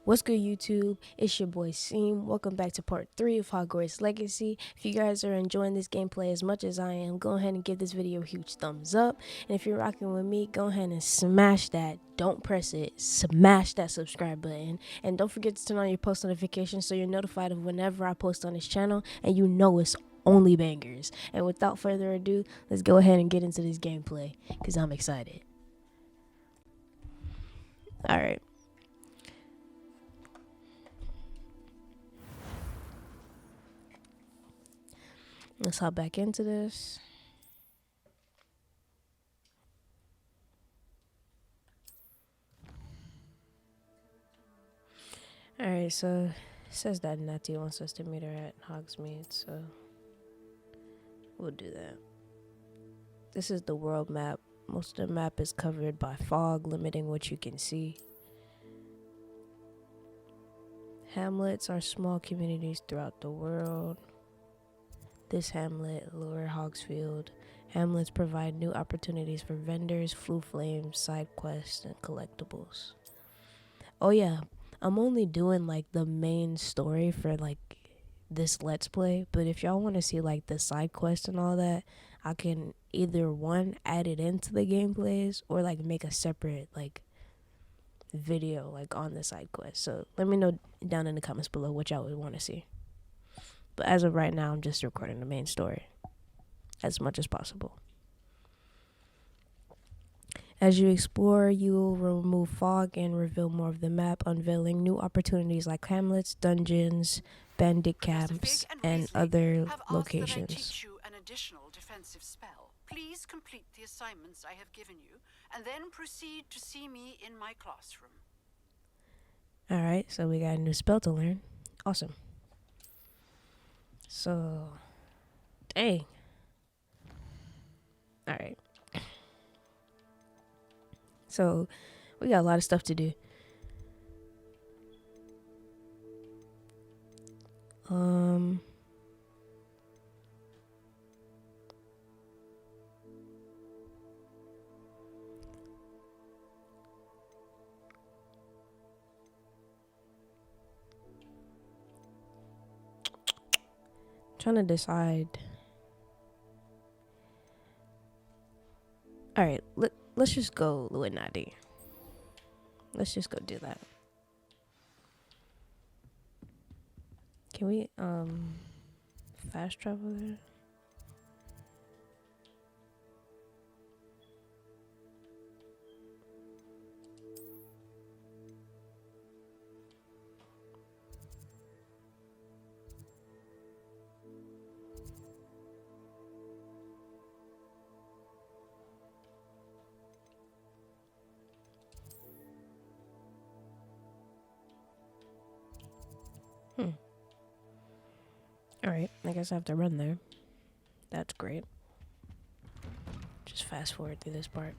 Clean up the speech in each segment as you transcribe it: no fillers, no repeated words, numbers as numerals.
What's good, YouTube? It's your boy Seam. Welcome back to part 3 of Hogwarts Legacy. If you guys are enjoying this gameplay as much as I am, go ahead and give this video a huge thumbs up. And if you're rocking with me, go ahead and smash that. Don't press it. Smash that subscribe button. And don't forget to turn on your post notifications so you're notified of whenever I post on this channel and you know it's only bangers. And without further ado, let's go ahead and get into this gameplay because I'm excited. Alright. Let's hop back into this. Alright, so it says that Natty wants us to meet her at Hogsmeade, so we'll do that. This is the world map. Most of the map is covered by fog, limiting what you can see. Hamlets are small communities throughout the world. This hamlet, Lower Hogsfield. Hamlets provide new opportunities for vendors, flue flames, side quests, and collectibles. Oh yeah, I'm only doing like the main story for like this let's play, but if y'all want to see like the side quest and all that, I can either one add it into the gameplays or like make a separate like video like on the side quest. So let me know down in the comments below what y'all would want to see. But as of right now, I'm just recording the main story as much as possible. As you explore, you will remove fog and reveal more of the map, unveiling new opportunities like hamlets, dungeons, bandit camps, and other locations. Teach you an additional defensive spell. Please complete the assignments I have given you, and then proceed to see me in my classroom. Alright, so we got a new spell to learn. Awesome. So, dang. Alright. So, we got a lot of stuff to do. Trying to decide. Alright, let's just go Illuminati. Let's just go do that. Can we fast travel there? Alright, I guess I have to run there. That's great. Just fast forward through this part.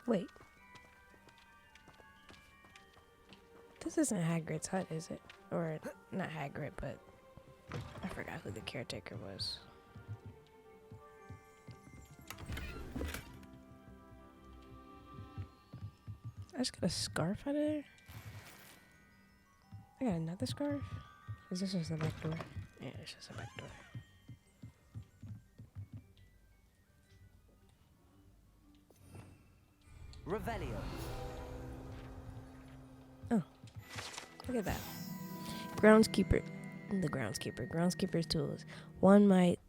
Wait. This isn't Hagrid's hut, is it? Or, not Hagrid, but I forgot who the caretaker was. I just got a scarf out of there? I got another scarf? Is this just the back door? Yeah, it's just the back door. Revelio. Oh, look at that. Groundskeeper. The groundskeeper's tools. One might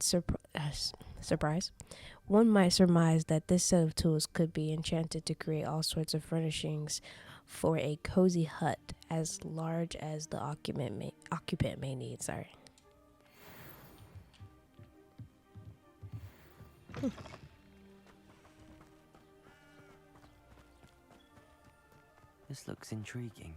Surprise. One might surmise that this set of tools could be enchanted to create all sorts of furnishings for a cozy hut as large as the occupant may need. Sorry. This looks intriguing.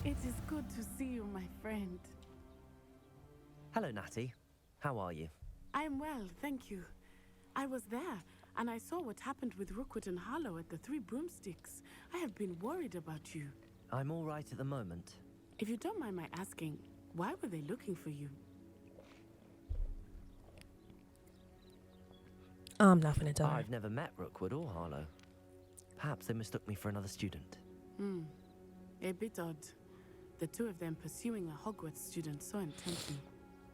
It is good to see you, my friend. Hello, Natty. How are you? I'm well, thank you. I was there, and I saw what happened with Rookwood and Harlow at the Three Broomsticks. I have been worried about you. I'm all right at the moment. If you don't mind my asking, why were they looking for you? I'm not gonna tell her. I've never met Rookwood or Harlow. Perhaps they mistook me for another student. A bit odd. The two of them pursuing a Hogwarts student so intently.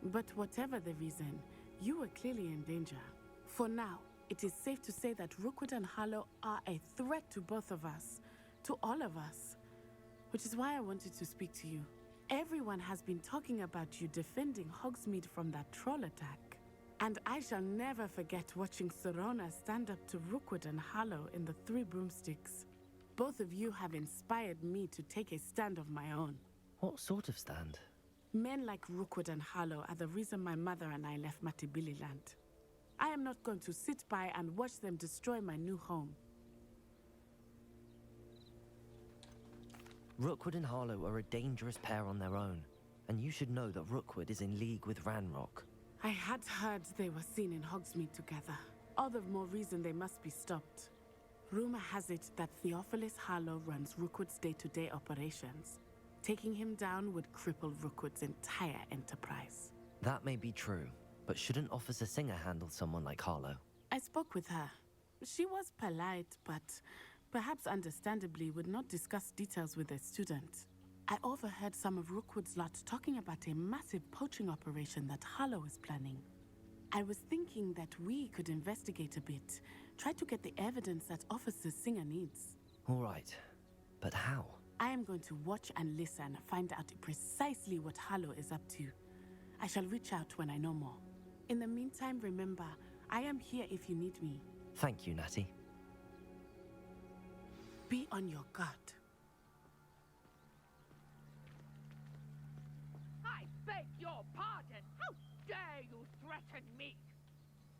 But whatever the reason, you were clearly in danger. For now, it is safe to say that Rookwood and Harlow are a threat to both of us. To all of us. Which is why I wanted to speak to you. Everyone has been talking about you defending Hogsmeade from that troll attack. And I shall never forget watching Serona stand up to Rookwood and Harlow in the Three Broomsticks. Both of you have inspired me to take a stand of my own. What sort of stand? Men like Rookwood and Harlow are the reason my mother and I left Matabeleland. I am not going to sit by and watch them destroy my new home. Rookwood and Harlow are a dangerous pair on their own, and you should know that Rookwood is in league with Ranrock. I had heard they were seen in Hogsmeade together. All the more reason they must be stopped. Rumor has it that Theophilus Harlow runs Rookwood's day-to-day operations. Taking him down would cripple Rookwood's entire enterprise. That may be true, but shouldn't Officer Singer handle someone like Harlow? I spoke with her. She was polite, but perhaps understandably would not discuss details with a student. I overheard some of Rookwood's lot talking about a massive poaching operation that Harlow is planning. I was thinking that we could investigate a bit, try to get the evidence that Officer Singer needs. All right, but how? I am going to watch and listen, find out precisely what Harlow is up to. I shall reach out when I know more. In the meantime, remember, I am here if you need me. Thank you, Natty. Be on your guard. I beg your pardon. How dare you threaten me?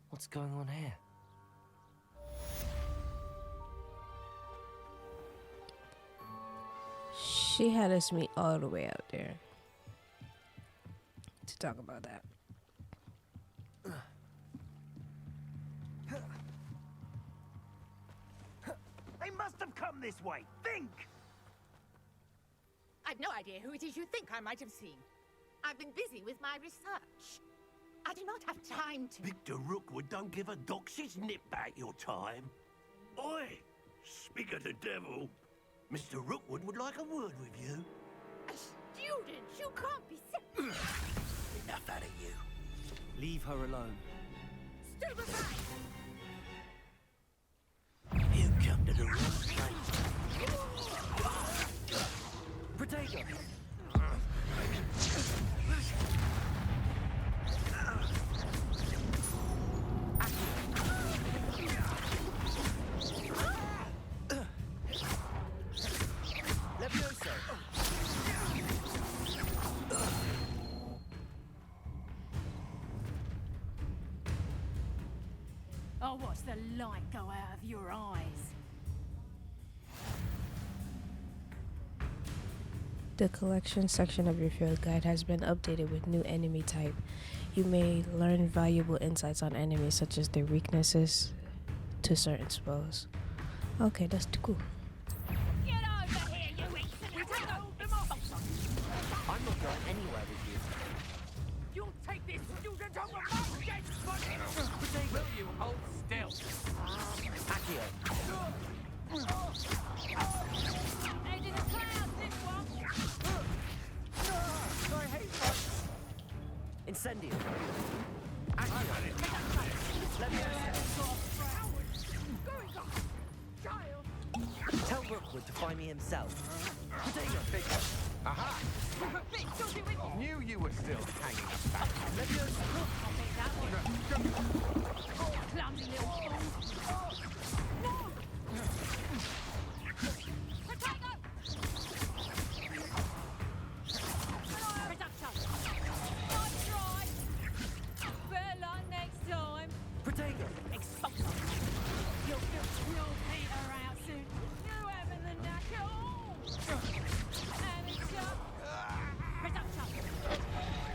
What's going on here? She had us meet all the way out there to talk about that. They must have come this way. Think! I've no idea who it is you think I might have seen. I've been busy with my research. I do not have time to... Victor Rookwood don't give a doxy's nip back your time. Oi! Speak of the devil. Mr. Rookwood would like a word with you. A student! You can't be so... Enough out of you. Leave her alone. Stupefy! You come to the wrong place. Protego! Levioso! I'll watch the light go out of your eyes. The collection section of your field guide has been updated with new enemy type. You may learn valuable insights on enemies such as their weaknesses to certain spells. Okay, that's too cool. Get over here, you insolent! I'm not going anywhere with you. You'll take this student over my dead body! Will you hold still? Accio! Head in the clouds, this one! I hate fights! Incendio! Accio! Levioso! Rookwood to find me himself. Potato, big. Aha! Knew you were still hanging back. Clumsy little fool. No! Potato! Reduction. Nice try. Better luck next time. Potato! Expulsion. You'll peter out soon. You haven't the knack at all. And it's up. Reduction.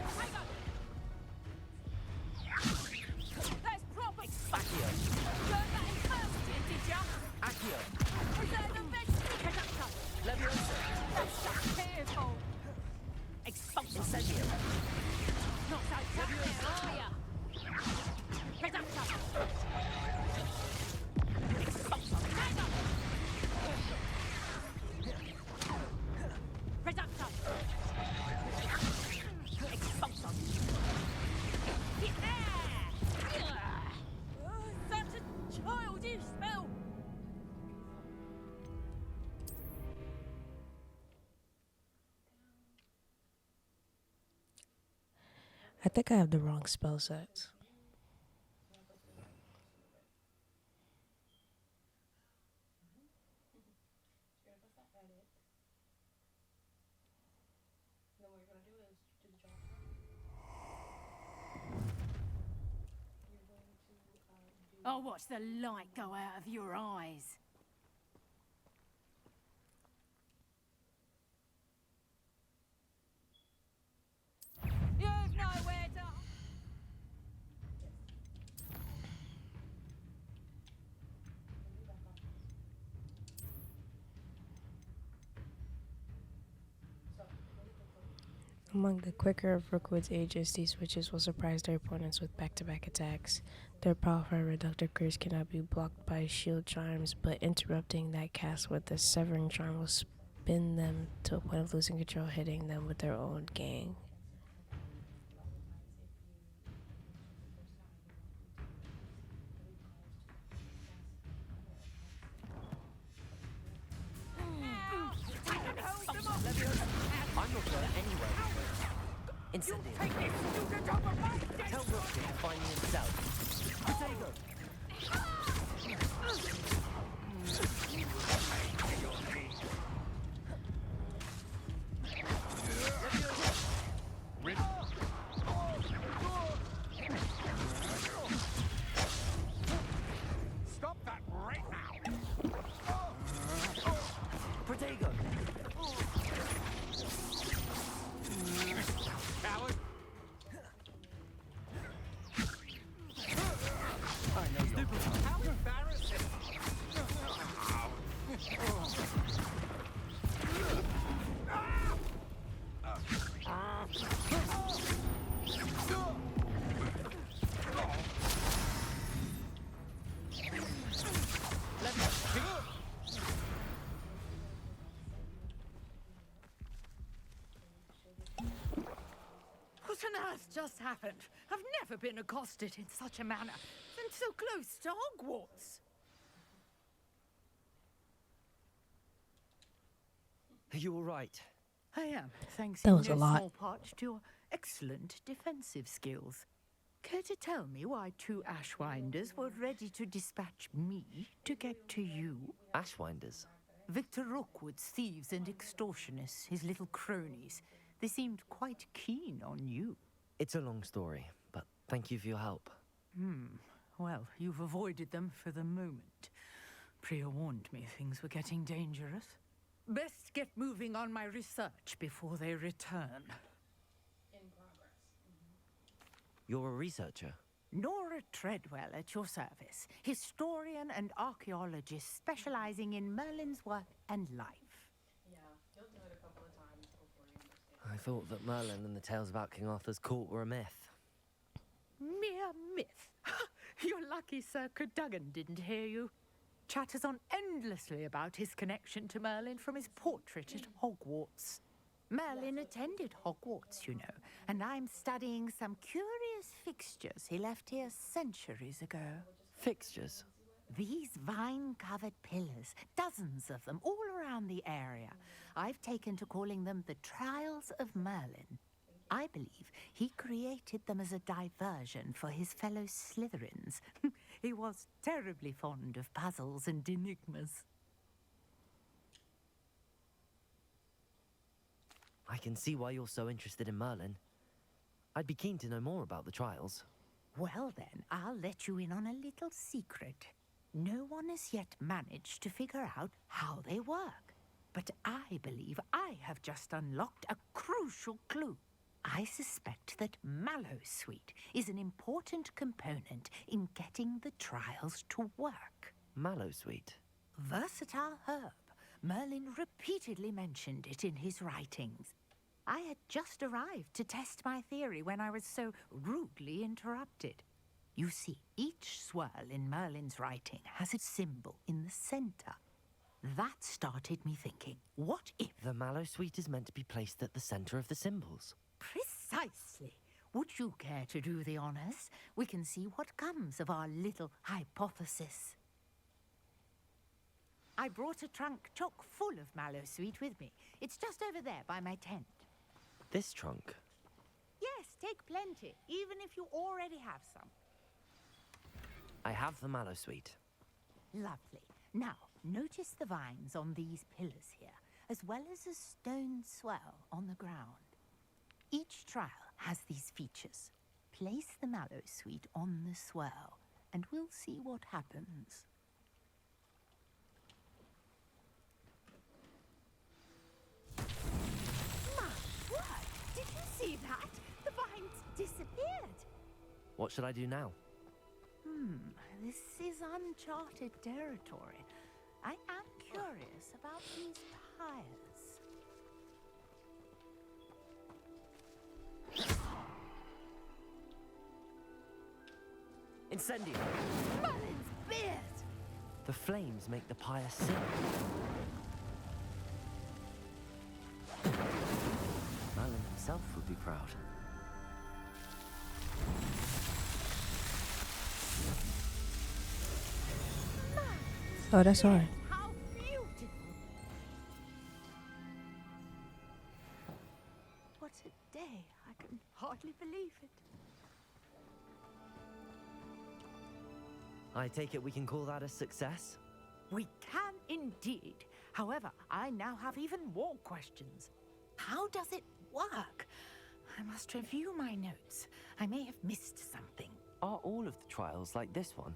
Potato. That's proper. Accio! Learned that in first year, did ya? Accio! Was that the best? Reduction. Leviosa! That's so careful. Expulsion. Incendio! Not so tough there, are ya? Reduction. Expulsion. Potato. Reduction. Expulsion. Yeah. Such a childish spell. I think I have the wrong spell sets. I'll watch the light go out of your eyes. You've nowhere to... Among the quicker of Rookwood's agents, these witches will surprise their opponents with back-to-back attacks. Their powerful reductive curse cannot be blocked by shield charms, but interrupting that cast with the Severing charm will spin them to a point of losing control, hitting them with their own gang. I'm not going anywhere. Incendio! Tell Rookwood to find me himself. Potato! Stop that right now! Potato! Coward! I know stupid. How embarrassing! What on earth just happened? I've never been accosted in such a manner, and so close to Hogwarts. Are you all right? I am, thanks That in was a no lot. small part to your excellent defensive skills. Care to tell me why two Ashwinders were ready to dispatch me to get to you? Ashwinders? Victor Rookwood's thieves and extortionists, his little cronies. They seemed quite keen on you. It's a long story, but thank you for your help. Well, you've avoided them for the moment. Priya warned me things were getting dangerous. Best get moving on my research before they return. You're a researcher? Nora Treadwell at your service, historian and archaeologist specializing in Merlin's work and life. I thought that Merlin and the tales about King Arthur's court were a myth. Mere myth. You're lucky Sir Cadogan didn't hear you. Chatters on endlessly about his connection to Merlin from his portrait at Hogwarts. Merlin attended Hogwarts, you know, and I'm studying some curious fixtures he left here centuries ago. Fixtures? These vine-covered pillars, dozens of them all around the area. I've taken to calling them the Trials of Merlin. I believe he created them as a diversion for his fellow Slytherins. He was terribly fond of puzzles and enigmas. I can see why you're so interested in Merlin. I'd be keen to know more about the trials. Well then, I'll let you in on a little secret. No one has yet managed to figure out how they work. But I believe I have just unlocked a crucial clue. I suspect that Mallowsweet is an important component in getting the trials to work. Mallowsweet. Versatile herb. Merlin repeatedly mentioned it in his writings. I had just arrived to test my theory when I was so rudely interrupted. You see, each swirl in Merlin's writing has a symbol in the center. That started me thinking, what if... The Mallowsweet is meant to be placed at the center of the symbols. Precisely. Would you care to do the honors? We can see what comes of our little hypothesis. I brought a trunk chock full of Mallowsweet with me. It's just over there by my tent. This trunk? Yes, take plenty, even if you already have some. I have the Mallowsweet. Lovely. Now, notice the vines on these pillars here, as well as a stone swell on the ground. Each trial has these features. Place the Mallowsweet on the swell, and we'll see what happens. My word! Did you see that? The vines disappeared. What should I do now? This is uncharted territory. I am curious about these pyres. Incendio! Merlin's beard! The flames make the pyre sing. Merlin himself would be proud. Oh, that's hard. How beautiful! What a day. I can hardly believe it. I take it we can call that a success? We can indeed. However, I now have even more questions. How does it work? I must review my notes. I may have missed something. Are all of the trials like this one?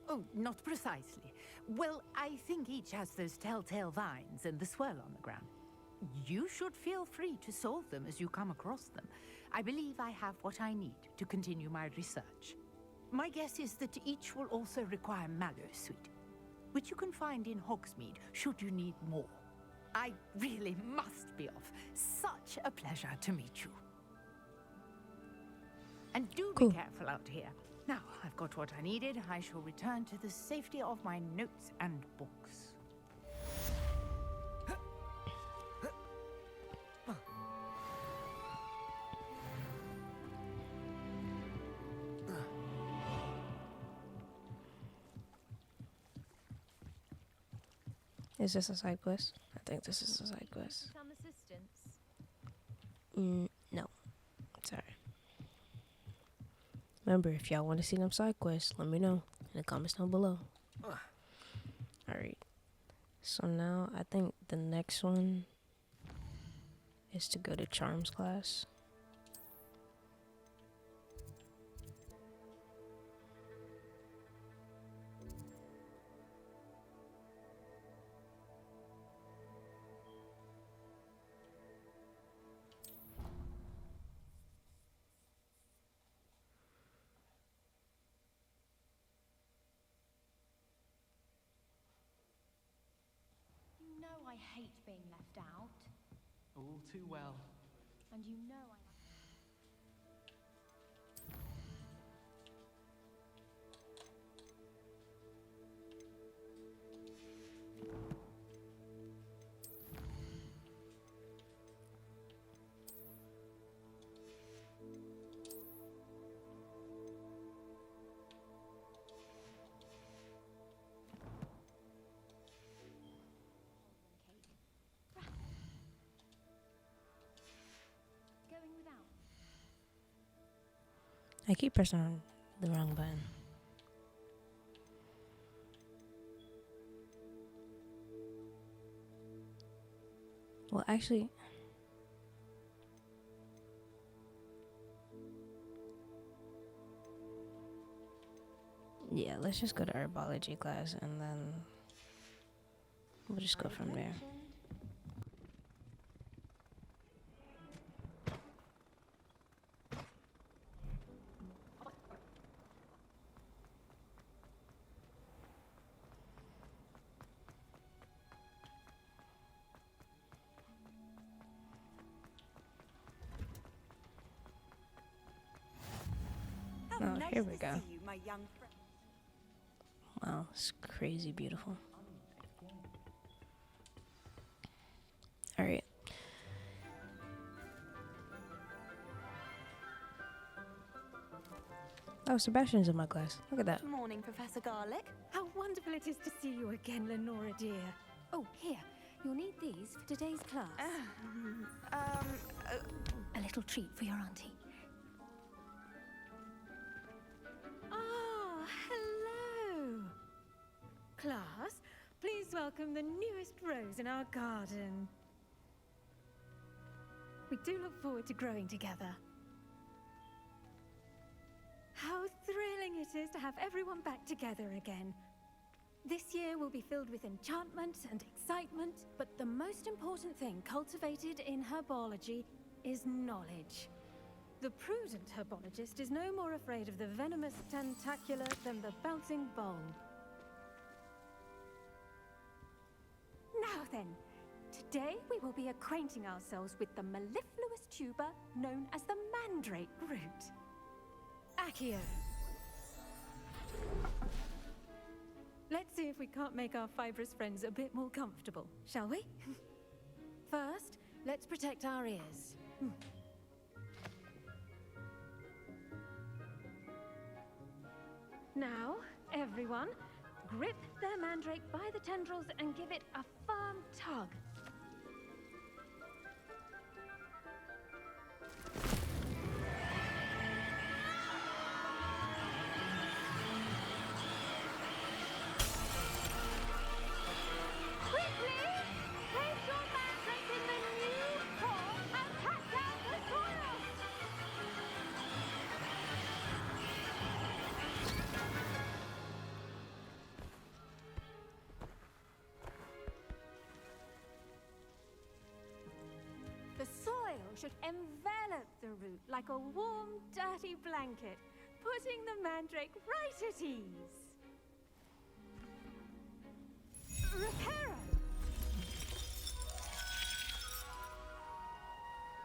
Oh, not precisely. Well, I think each has those telltale vines and the swirl on the ground. You should feel free to solve them as you come across them. I believe I have what I need to continue my research. My guess is that each will also require Mallowsweet, which you can find in Hogsmeade should you need more. I really must be off. Such a pleasure to meet you. And do Cool. be careful out here. Now, I've got what I needed. I shall return to the safety of my notes and books. Is this a side quest? I think this is a side quest. Some assistance. No. Sorry. Remember, if y'all want to see them side quests, let me know in the comments down below. Alright. So now, I think the next one is to go to Charms class. You know I hate being left out. All too well. And you know I... I keep pressing on the wrong button. Well, actually, yeah, let's just go to herbology class and then we'll just go from there. Oh, here we go. Wow, it's crazy beautiful. All right. Oh, Sebastian's in my class. Look at that. Morning, Professor Garlick. How wonderful it is to see you again, Lenora dear. Oh, here. You'll need these for today's class. A little treat for your auntie. Ah, hello. Class, please welcome the newest rose in our garden. We do look forward to growing together. How thrilling it is to have everyone back together again. This year will be filled with enchantment and excitement, but the most important thing cultivated in herbology is knowledge. The prudent herbologist is no more afraid of the venomous tentacula than the bouncing bulb. Now then, today we will be acquainting ourselves with the mellifluous tuber known as the mandrake root. Accio. Let's see if we can't make our fibrous friends a bit more comfortable, shall we? First, let's protect our ears. Now, everyone, grip their mandrake by the tendrils and give it a firm tug. The soil should envelop the root like a warm, dirty blanket, putting the mandrake right at ease. Reparo!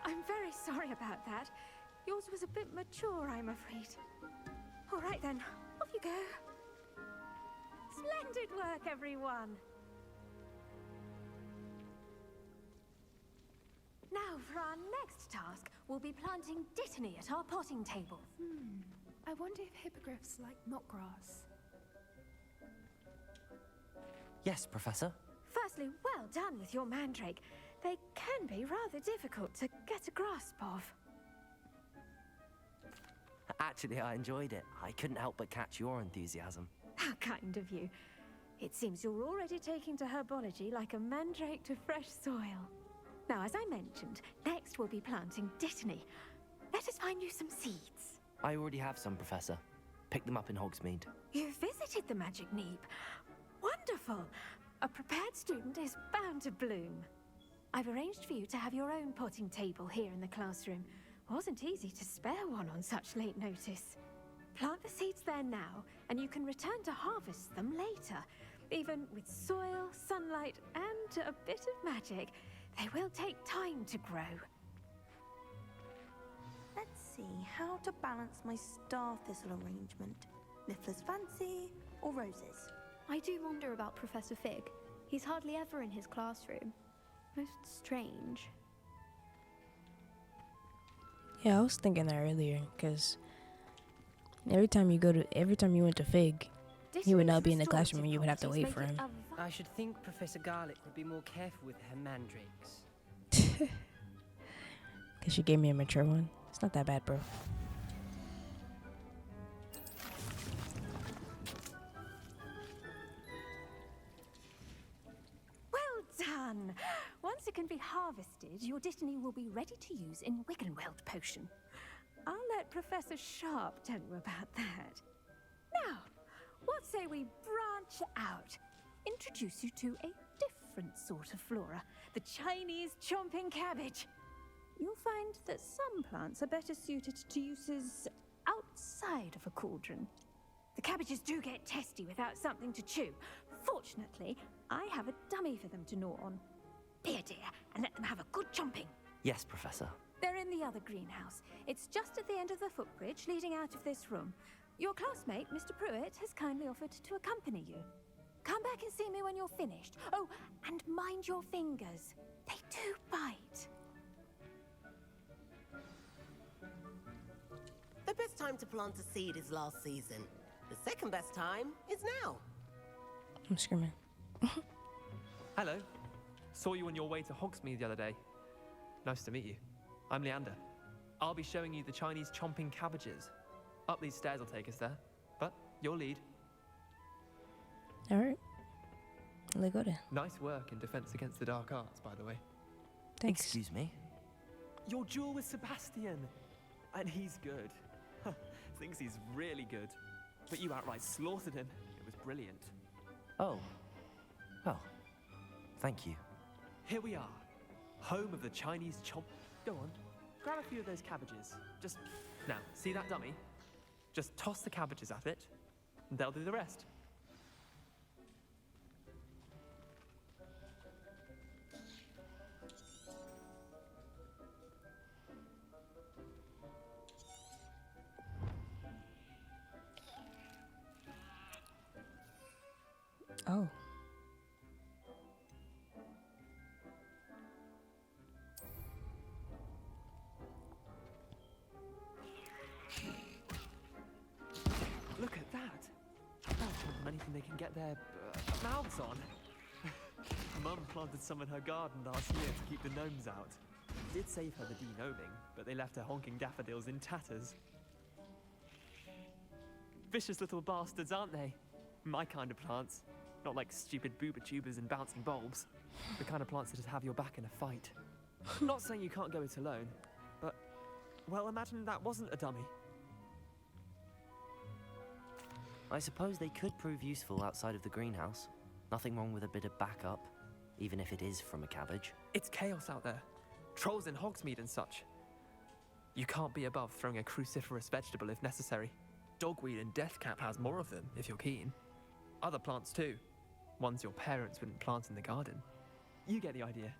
I'm very sorry about that. Yours was a bit mature, I'm afraid. All right then, off you go. Splendid work, everyone. Now, for our next task, we'll be planting dittany at our potting table. I wonder if hippogriffs like knotgrass. Yes, Professor. Firstly, well done with your mandrake. They can be rather difficult to get a grasp of. Actually, I enjoyed it. I couldn't help but catch your enthusiasm. How kind of you. It seems you're already taking to herbology like a mandrake to fresh soil. Now, as I mentioned, next we'll be planting dittany. Let us find you some seeds. I already have some, Professor. Picked them up in Hogsmeade. You visited the Magic Neep. Wonderful! A prepared student is bound to bloom. I've arranged for you to have your own potting table here in the classroom. Wasn't easy to spare one on such late notice. Plant the seeds there now, and you can return to harvest them later. Even with soil, sunlight, and a bit of magic, they will take time to grow. Let's see how to balance my star thistle arrangement. Niffler's fancy or roses? I do wonder about Professor Fig. He's hardly ever in his classroom. Most strange. Yeah, I was thinking that earlier, because every time you went to Fig, he would not be in the classroom and you would have to wait for him. I should think Professor Garlick would be more careful with her mandrakes. Because she gave me a mature one. It's not that bad, bro. fun. Once it can be harvested, your Dittany will be ready to use in Wiggenweld potion. I'll let Professor Sharp tell you about that. Now, what say we branch out? Introduce you to a different sort of flora, the Chinese chomping cabbage. You'll find that some plants are better suited to uses outside of a cauldron. The cabbages do get testy without something to chew. Fortunately, I have a dummy for them to gnaw on. Be a dear and let them have a good chomping. Yes, Professor. They're in the other greenhouse. It's just at the end of the footbridge leading out of this room. Your classmate, Mr. Pruitt, has kindly offered to accompany you. Come back and see me when you're finished. Oh, and mind your fingers. They do bite. The best time to plant a seed is last season. The second best time is now. I'm screaming. Hello. Saw you on your way to Hogsmeade the other day. Nice to meet you. I'm Leander. I'll be showing you the Chinese chomping cabbages. Up these stairs will take us there, but your lead. All right. Let's go then. Nice work in Defense Against the Dark Arts, by the way. Thanks. Excuse me? Your duel with Sebastian. And he's good. Thinks he's really good. But you outright slaughtered him. It was brilliant. Oh. Well, thank you. Here we are. Home of the Chinese chomp. Go on. Grab a few of those cabbages. Just... Now, see that dummy? Just toss the cabbages at it, and they'll do the rest. Oh. Look at that. That's anything they can get their mouths on. Mum planted some in her garden last year to keep the gnomes out. Did save her the de-gnoming, but they left her honking daffodils in tatters. Vicious little bastards, aren't they? My kind of plants. Not like stupid booba tubers and bouncing bulbs. The kind of plants that have your back in a fight. Not saying you can't go it alone, but, well, imagine that wasn't a dummy. I suppose they could prove useful outside of the greenhouse. Nothing wrong with a bit of backup, even if it is from a cabbage. It's chaos out there. Trolls in Hogsmeade and such. You can't be above throwing a cruciferous vegetable if necessary. Dogweed and deathcap has more of them, if you're keen. Other plants too. Ones your parents wouldn't plant in the garden. You get the idea.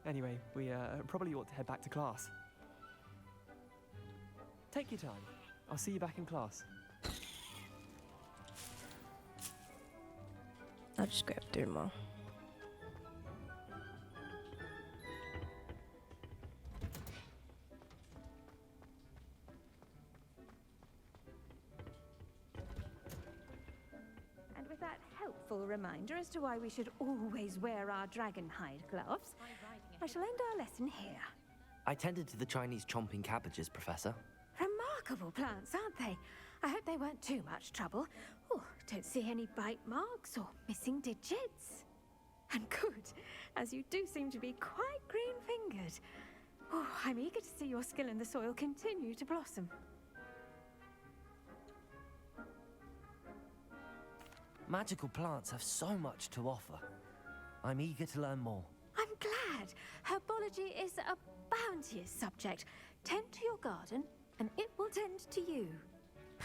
Anyway, we probably ought to head back to class. Take your time. I'll see you back in class. I'll just grab 3 more. And with that helpful reminder as to why we should always wear our dragonhide gloves, I shall end our lesson here. I tended to the Chinese chomping cabbages, Professor. Remarkable plants, aren't they? I hope they weren't too much trouble. Oh, don't see any bite marks or missing digits. And good, as you do seem to be quite green-fingered. Oh, I'm eager to see your skill in the soil continue to blossom. Magical plants have so much to offer. I'm eager to learn more. I'm glad. Herbology is a bounteous subject. Tend to your garden, and it will tend to you.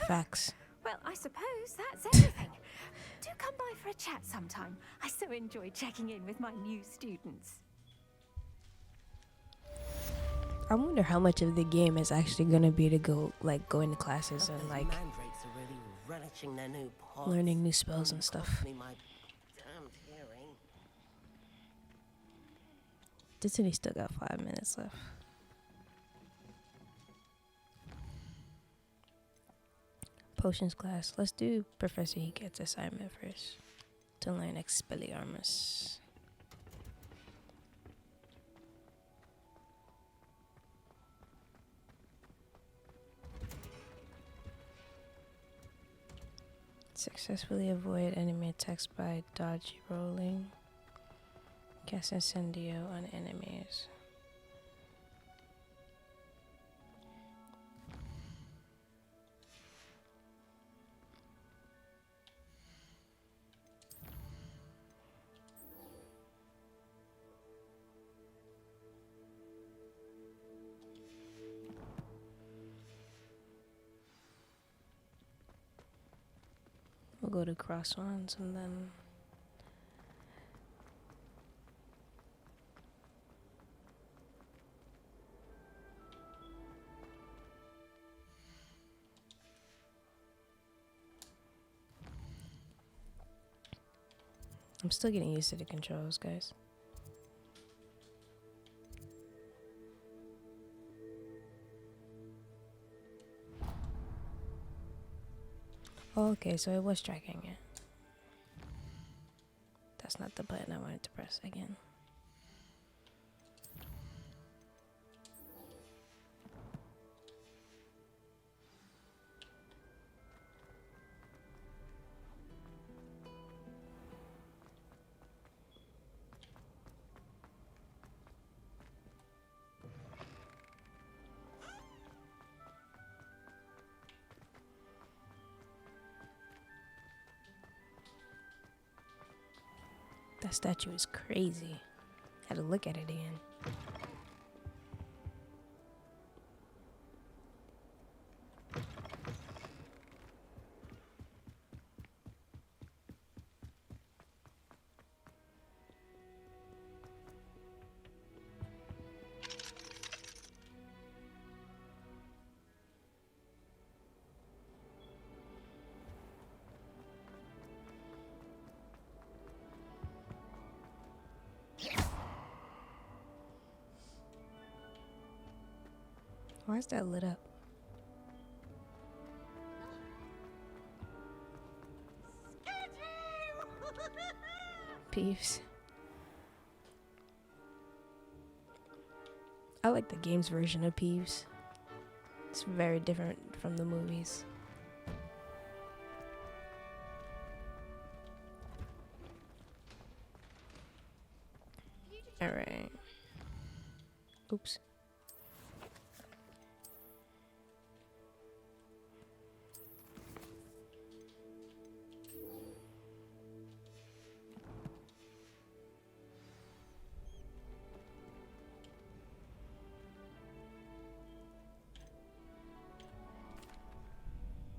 Facts. Well, I suppose that's everything. Do come by for a chat sometime. I so enjoy checking in with my new students. I wonder how much of the game is actually gonna be to go into classes and like Mandrakes are really relishing their new pots. learning new spells and stuff. Me my damned hearing. Disney still got 5 minutes left. Potions class. Let's do Professor Hegget's assignment first to learn Expelliarmus. Successfully avoid enemy attacks by dodgy rolling. Cast Incendio on enemies. We'll go to cross ones and then I'm still getting used to the controls, guys. Oh, okay, so it was tracking it. That's not the button I wanted to press again. That statue is crazy. Had to look at it again. Why is that lit up? Peeves. I like the game's version of Peeves. It's very different from the movies. Alright. Oops.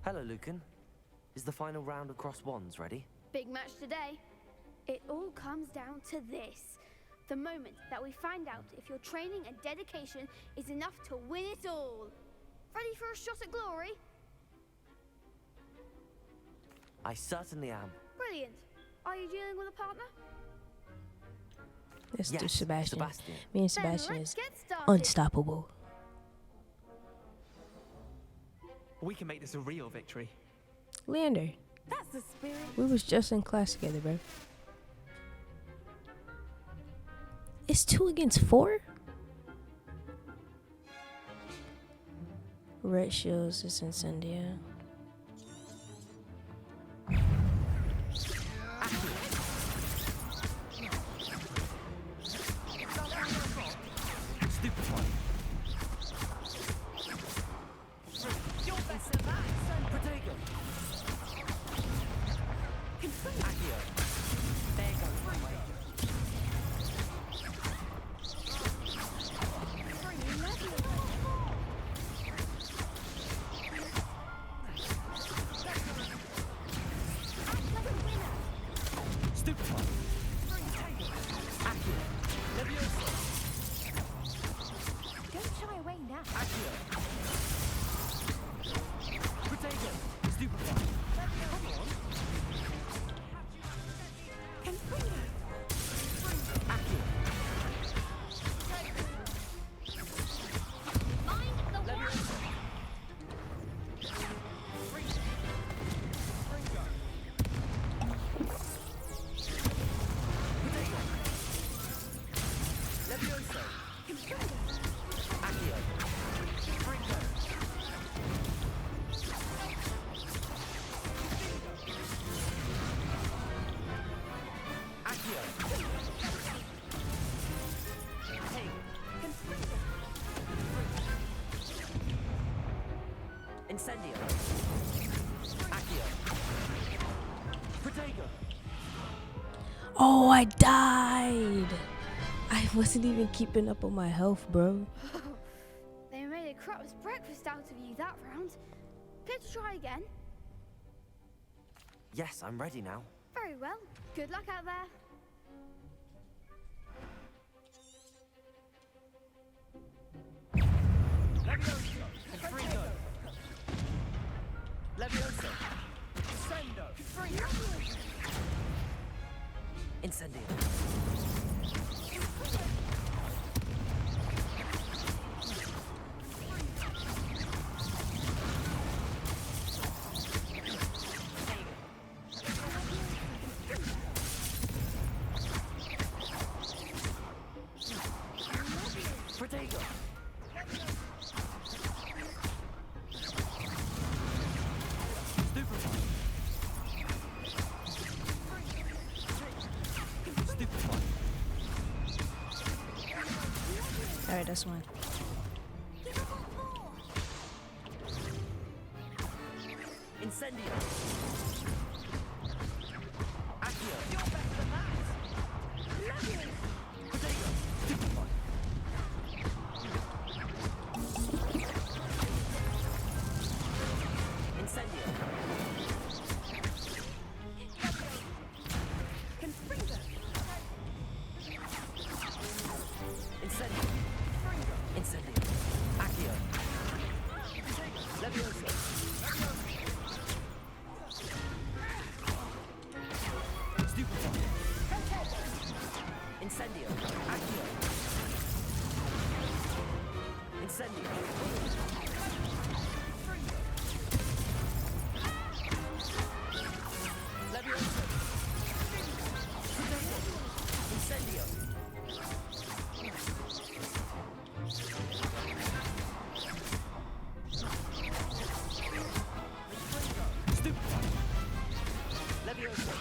Hello, Lucan. Is the final round across wands ready? Big match today. It all comes down to this. The moment that we find out if your training and dedication is enough to win it all. Ready for a shot at glory? I certainly am. Brilliant. Are you dealing with a partner? Let's do Yes, Sebastian. Sebastian. Me and Then Sebastian let's is get started. unstoppable. We can make this a real victory. Leander, That's the spirit. we was just in class together, bro. It's 2 against 4? Red shields is Incendia. Don't shy away now. Incendio. Accio. Protego. Oh, I died. I wasn't even keeping up on my health, bro. They made a crap's breakfast out of you that round. Care to try again? Yes, I'm ready now. Very well. Good luck out there. Levioso. Confringo. Levioso. Sendo. Confringo. Incendio. Protego. Stupefy. Stupefy. Alright, that's one. Incendio. Accio. You're better than that. Protego. Stupefy. Incendio. Confringo. Incendio. Incendio. Accio. Levioso. Stupefy. Incendio. Accio. Incendio. Levioso. Incendio. Stupefy. Levioso.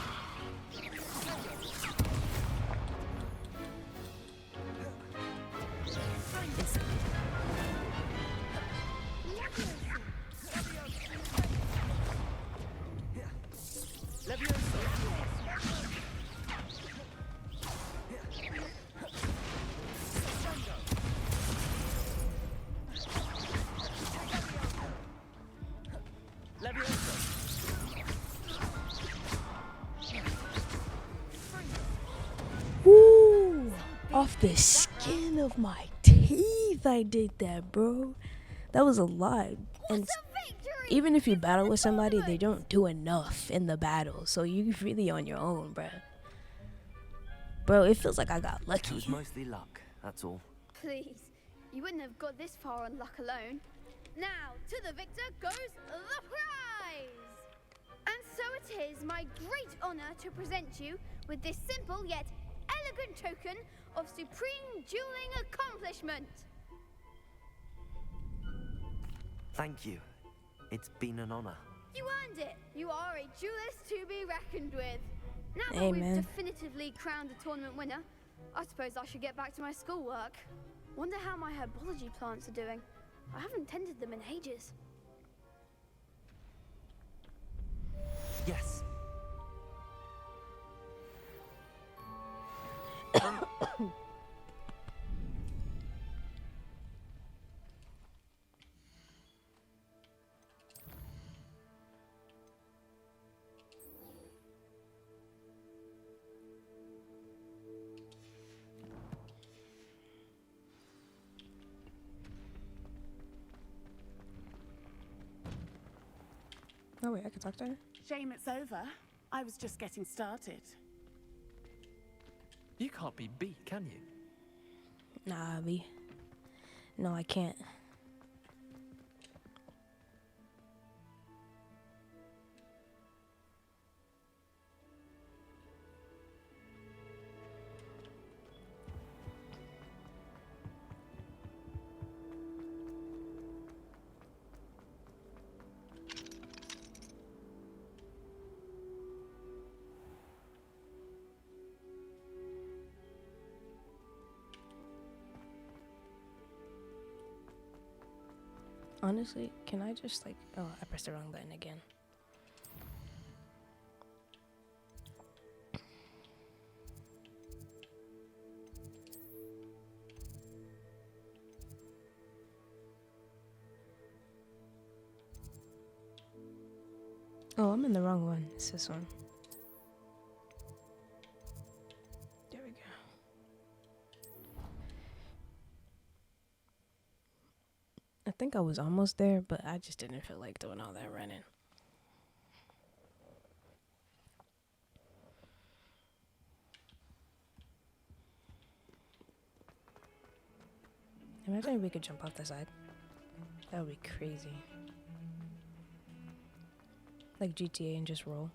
Levioso. Levioso. Woo! Off the skin of my teeth, I did that, bro. That was a lot. And even if you battle with somebody, they don't do enough in the battle. So you're really on your own, bro. Bro, it feels like I got It lucky. was mostly luck, that's all. Please, you wouldn't have got this far on luck alone. Now, to the victor goes the prize! And so it is my great honor to present you with this simple yet elegant token of supreme dueling accomplishment. Thank you. It's been an honor. You earned it. You are a duelist to be reckoned with. Now that Amen. we've definitively crowned a tournament winner, I suppose I should get back to my schoolwork. Wonder how my herbology plants are doing. I haven't tended them in ages. Yes. Oh, wait, I can talk to her? Shame it's over. I was just getting started. You can't be beat, can you? Nah, Abby. No, I can't. Honestly, can I just like... Oh, I pressed the wrong button again. Oh, I'm in the wrong one. It's this one. There we go. I think I was almost there, but I just didn't feel like doing all that running. Imagine if we could jump off the side. That would be crazy. Like GTA and just roll.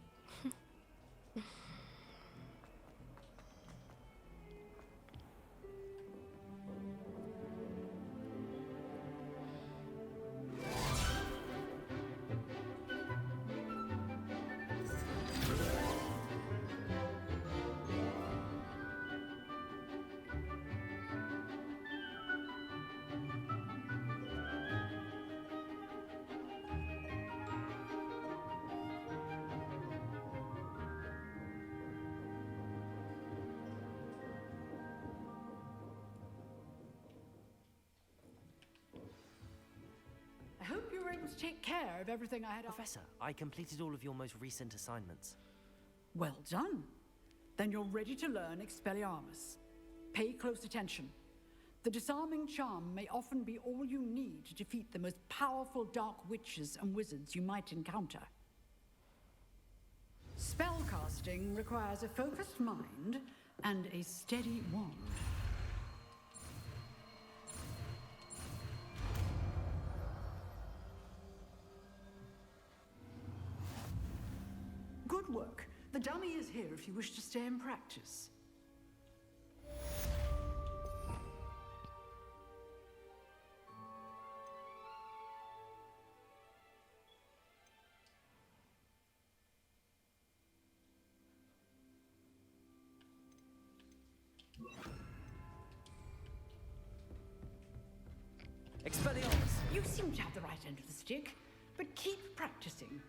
I hope you were able to take care of everything I had. Professor, I completed all of your most recent assignments. Well done. Then you're ready to learn Expelliarmus. Pay close attention. The disarming charm may often be all you need to defeat the most powerful dark witches and wizards you might encounter. Spellcasting requires a focused mind and a steady wand. Good work. The dummy is here if you wish to stay and practice. Expelliarmus! You seem to have the right end of the stick, but keep practicing.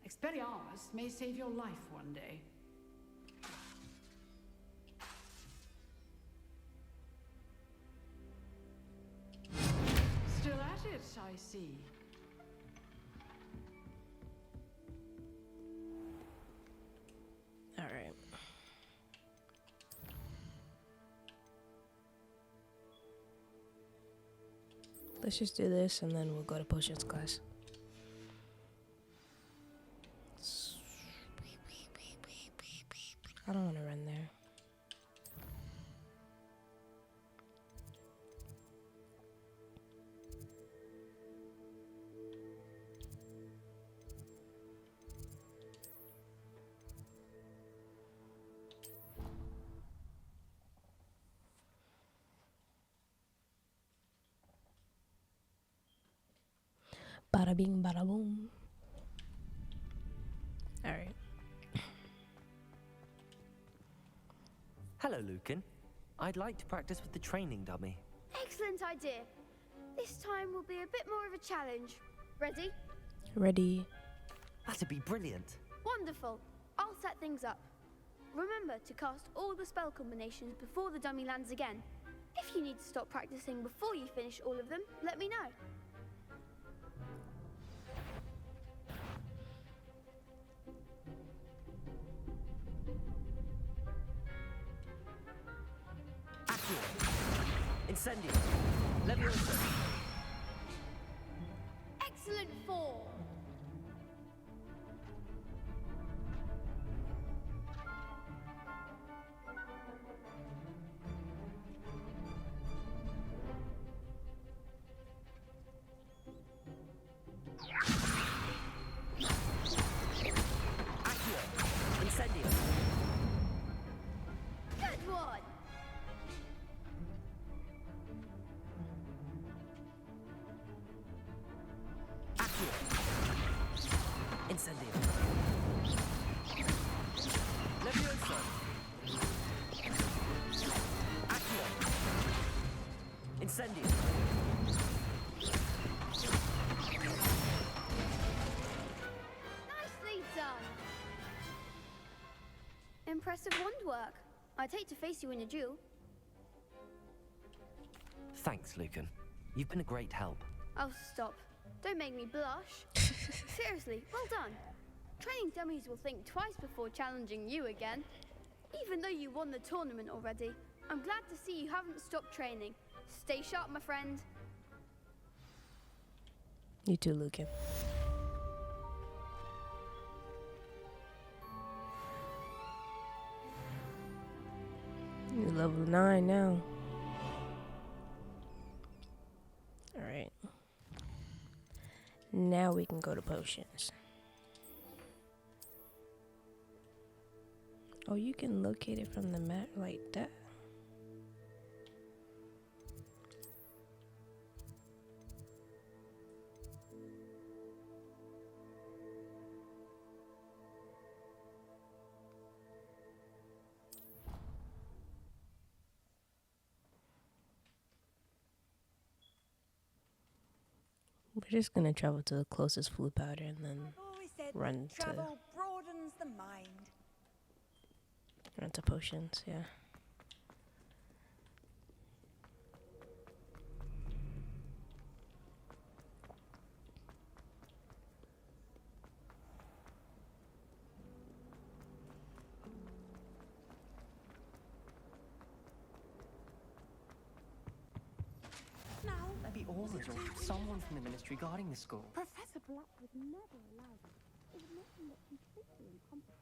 Expelliarmus may save your life one day. Still at it, I see. All right. Let's just do this and then we'll go to potions class. I don't want to run there. Bada bing, bada boom. All right. Hello, Lucan. I'd like to practice with the training dummy. Excellent idea. This time will be a bit more of a challenge. Ready? Ready. That'd be brilliant. Wonderful. I'll set things up. Remember to cast all the spell combinations before the dummy lands again. If you need to stop practicing before you finish all of them, let me know. Incendio. Leviosa. Excellent form. Accio. Incendio. Good one. Incendio. Leviosa. Accio. Incendio. I'd hate to face you in a duel. Thanks, Lucan. You've been a great help. Oh, stop. Don't make me blush. Seriously, well done. Training dummies will think twice before challenging you again. Even though you won the tournament already, I'm glad to see you haven't stopped training. Stay sharp, my friend. You too, Lucan. You're level 9 now. Alright. Now we can go to potions. Oh, you can locate it from the map like that. We're just gonna travel to the closest flu powder and then run broadens the mind. To potions, yeah. Maybe Aurors or someone from the ministry guarding the school. Professor Black would never allow that. It would make him look completely incompetent.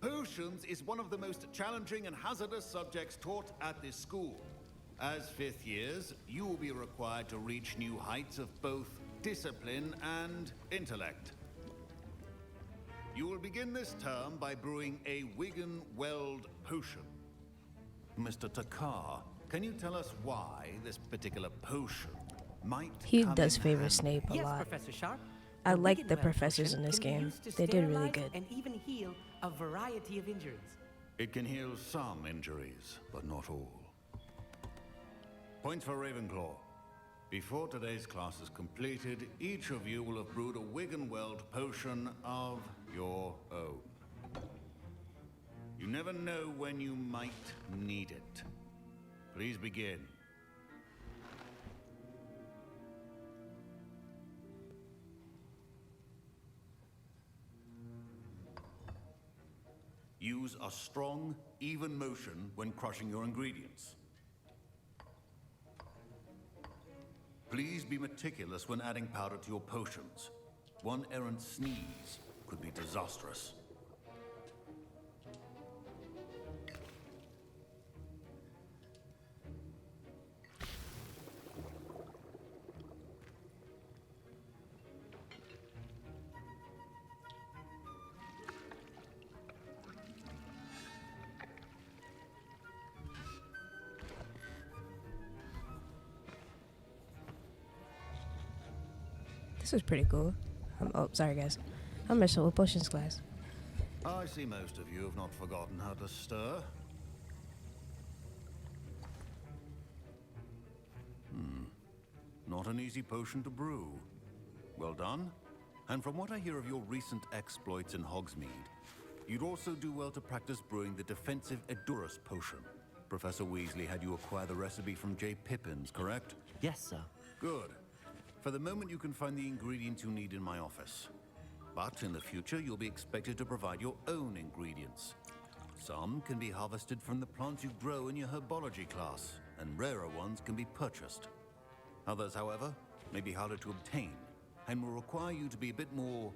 Potions is one of the most challenging and hazardous subjects taught at this school. As fifth years, you will be required to reach new heights of both discipline and intellect. You will begin this term by brewing a Wigan-Weld potion. Mr. Takar, can you tell us why this particular potion might He come does in favor handy? Snape a Yes, lot. Professor Sharp. I The like the Wigan-Weld professors potion in this can be game. used to They did really sterilize good. and even heal a variety of injuries. It can heal some injuries, but not all. Points for Ravenclaw. Before today's class is completed, each of you will have brewed a Wigan-Weld potion of your own. You never know when you might need it. Please begin. Use a strong, even motion when crushing your ingredients. Please be meticulous when adding powder to your potions. One errant sneeze could be disastrous. This is pretty cool. Oh, sorry guys. I'm messing with potions class. I see most of you have not forgotten how to stir. Not an easy potion to brew. Well done. And from what I hear of your recent exploits in Hogsmeade, you'd also do well to practice brewing the defensive Edurus potion. Professor Weasley had you acquire the recipe from J. Pippins, correct? Yes, sir. Good. For the moment, you can find the ingredients you need in my office. But in the future, you'll be expected to provide your own ingredients. Some can be harvested from the plants you grow in your herbology class, and rarer ones can be purchased. Others, however, may be harder to obtain, and will require you to be a bit more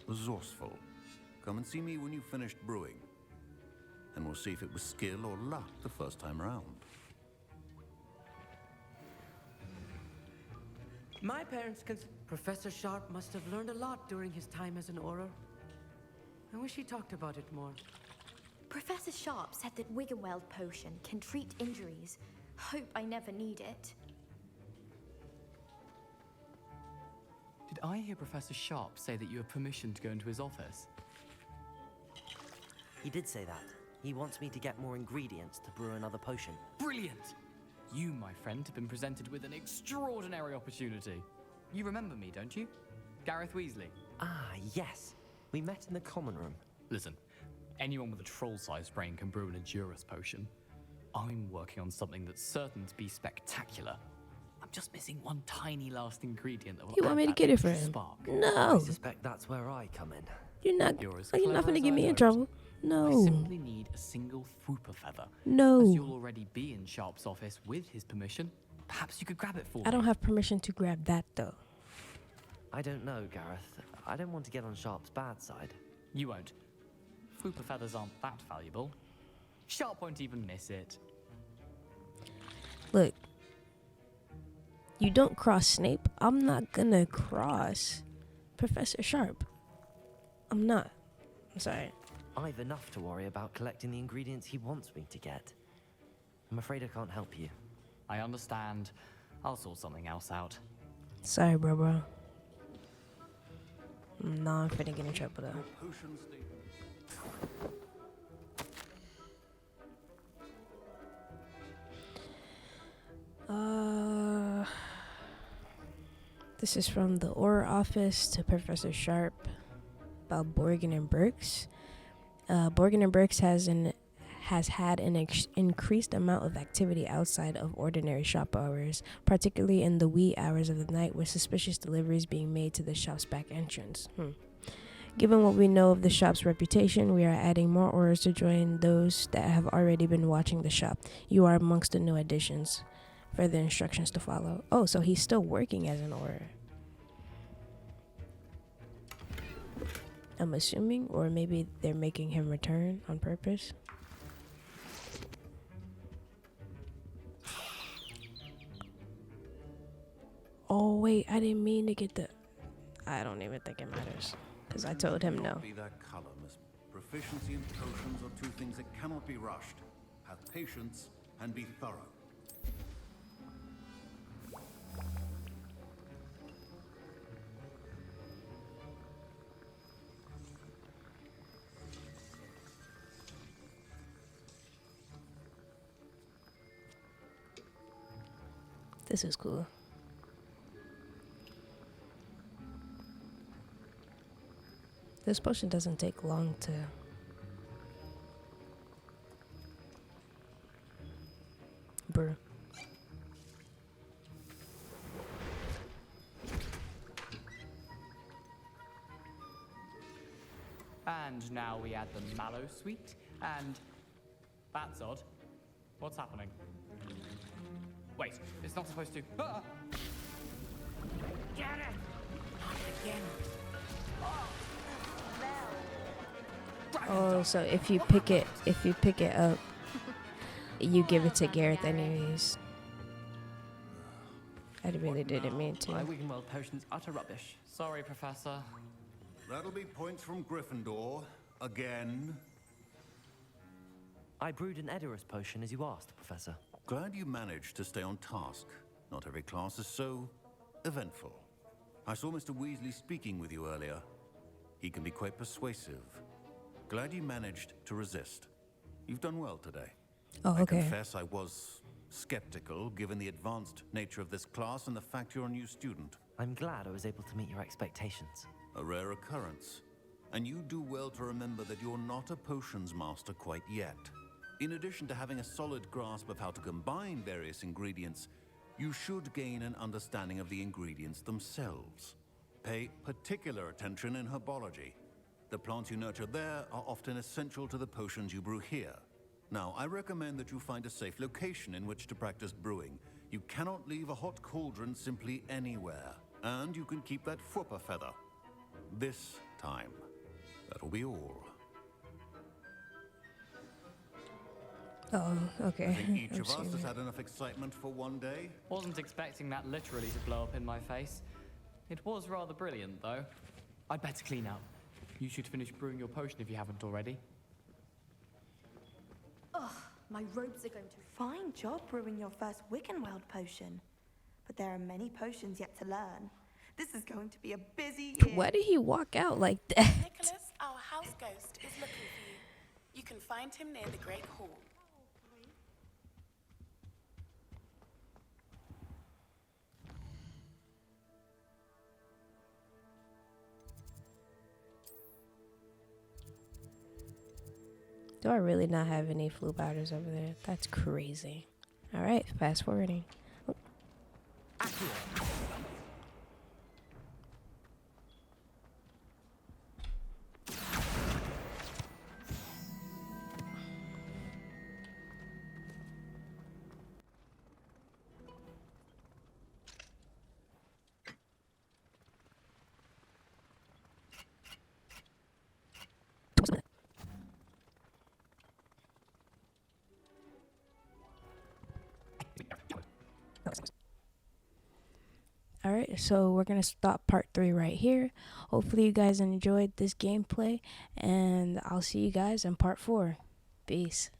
resourceful. Come and see me when you've finished brewing, and we'll see if it was skill or luck the first time around. My parents Professor Sharp must have learned a lot during his time as an Auror. I wish he talked about it more. Professor Sharp said that Wigan-Weld potion can treat injuries. Hope I never need it. Did I hear Professor Sharp say that you have permission to go into his office? He did say that. He wants me to get more ingredients to brew another potion. Brilliant! You, my friend, have been presented with an extraordinary opportunity. You remember me, don't you? Gareth Weasley. Ah, yes. We met in the common room. Listen, anyone with a troll-sized brain can brew an Endurus potion. I'm working on something that's certain to be spectacular. I'm just missing one tiny last ingredient that will You want add me to that get it for extra him? spark. I No. suspect that's where I come in. You're not You're as gonna clever as get I me in hoped. trouble. I No. simply need a single Fwooper feather. No. As you'll already be in Sharp's office with his permission, perhaps you could grab it for me. I don't have permission to grab that though. I don't know, Gareth. I don't want to get on Sharp's bad side. You won't. Fwooper feathers aren't that valuable. Sharp won't even miss it. Look. You don't cross Snape. I'm not gonna cross Professor Sharp. I'm not. I'm sorry. I've enough to worry about collecting the ingredients he wants me to get. I'm afraid I can't help you. I understand. I'll sort something else out. Sorry, bro. No, I'm finna get in trouble though. This is from the Aura office to Professor Sharp about Borgin and Burks. Borgin and Burks has had an increased amount of activity outside of ordinary shop hours, particularly in the wee hours of the night, with suspicious deliveries being made to the shop's back entrance. Given what we know of the shop's reputation, we are adding more orders to join those that have already been watching the shop. You are amongst the new additions. Further instructions to follow. Oh, so he's still working as an Aura. I'm assuming, or maybe they're making him return on purpose. Oh wait, I didn't mean to get the. I don't even think it matters, because I told him no. Be that color, Miss. Proficiency and potions are two things that cannot be rushed. Have patience and be thorough. This is cool. This potion doesn't take long to... brew. And now we add the mallow sweet, and that's odd. What's happening? Wait, it's not supposed to. Ah! Get it! Not again. Oh, so if you pick it up, you give it to Gareth anyways. I really didn't mean to. My Wiggenweld potion's utter rubbish. Sorry, Professor. That'll be points from Gryffindor. Again. I brewed an Edurus potion as you asked, Professor. Glad you managed to stay on task. Not every class is so eventful. I saw Mr. Weasley speaking with you earlier. He can be quite persuasive. Glad you managed to resist. You've done well today. Oh, okay. I confess I was skeptical, given the advanced nature of this class and the fact you're a new student. I'm glad I was able to meet your expectations. A rare occurrence. And you do well to remember that you're not a potions master quite yet. In addition to having a solid grasp of how to combine various ingredients, you should gain an understanding of the ingredients themselves. Pay particular attention in herbology. The plants you nurture there are often essential to the potions you brew here. Now, I recommend that you find a safe location in which to practice brewing. You cannot leave a hot cauldron simply anywhere. And you can keep that Fwooper feather. This time. That'll be all. Oh, okay. I think each I'm of us seeing has it. had enough excitement for one day. Wasn't expecting that literally to blow up in my face. It was rather brilliant, though. I'd better clean up. You should finish brewing your potion if you haven't already. Ugh, my robes are going to... Fine job brewing your first Wiggenweld potion. But there are many potions yet to learn. This is going to be a busy year. Why did he walk out like that? Nicholas, our house ghost, is looking for you. You can find him near the Great Hall. Do I really not have any flu powders over there? That's crazy. Alright, fast forwarding. Oh. Alright, so we're going to stop part 3 right here. Hopefully you guys enjoyed this gameplay, and I'll see you guys in part 4. Peace.